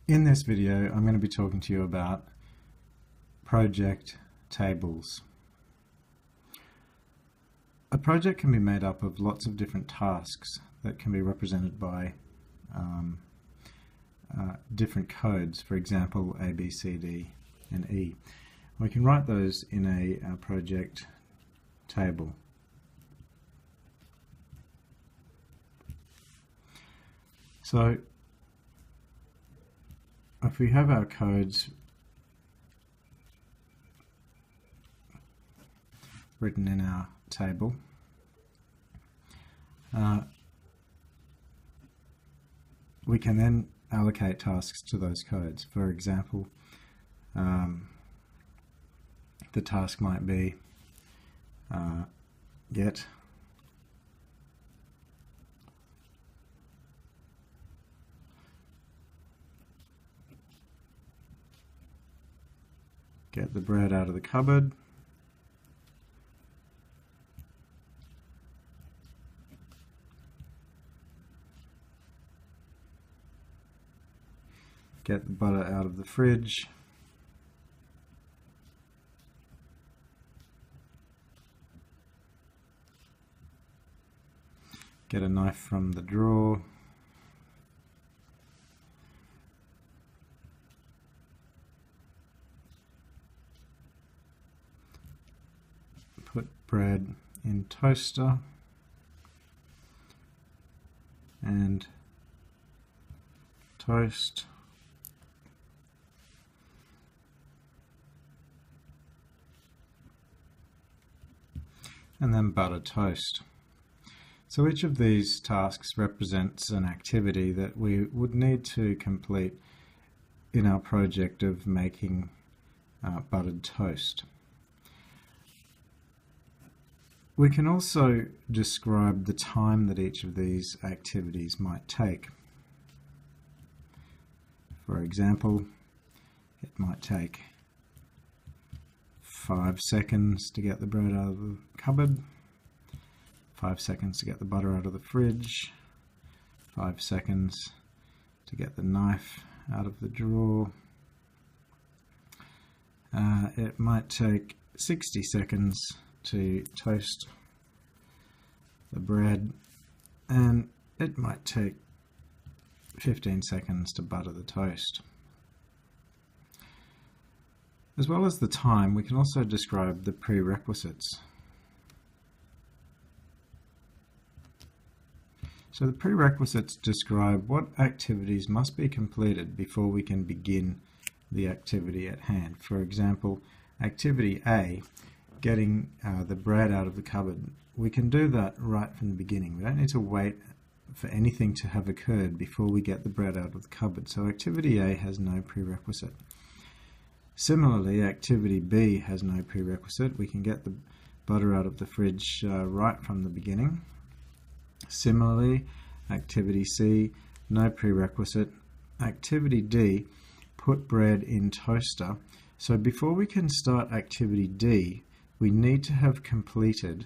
In this video, I'm going to be talking to you about project tables. A project can be made up of lots of different tasks that can be represented by different codes, for example, A, B, C, D, and E. We can write those in a project table. So, if we have our codes written in our table, we can then allocate tasks to those codes. For example, the task might be get the bread out of the cupboard, get the butter out of the fridge, get a knife from the drawer, put bread in toaster, and toast, and then butter toast. So each of these tasks represents an activity that we would need to complete in our project of making buttered toast. We can also describe the time that each of these activities might take. For example, it might take 5 seconds to get the bread out of the cupboard, 5 seconds to get the butter out of the fridge, 5 seconds to get the knife out of the drawer. It might take 60 seconds to toast the bread, and it might take 15 seconds to butter the toast. As well as the time, we can also describe the prerequisites. So the prerequisites describe what activities must be completed before we can begin the activity at hand. For example, activity A, getting the bread out of the cupboard, we can do that right from the beginning. We don't need to wait for anything to have occurred before we get the bread out of the cupboard. So activity A has no prerequisite. Similarly, activity B has no prerequisite. We can get the butter out of the fridge right from the beginning. Similarly, activity C, no prerequisite. Activity D, put bread in toaster. So before we can start activity D, we need to have completed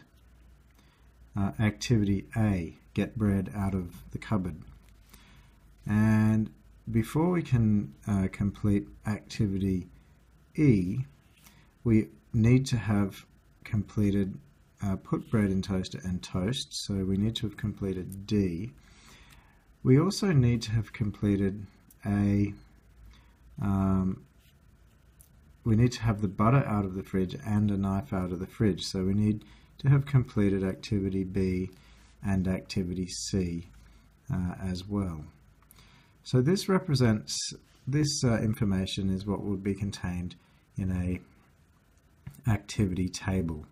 activity A, get bread out of the cupboard. And before we can complete activity E, we need to have completed put bread in toaster and toast, so we need to have completed D. We also need to have completed we need to have the butter out of the fridge and a knife out of the fridge, so we need to have completed activity B and activity C as well. So this represents, this information is what would be contained in a activity table.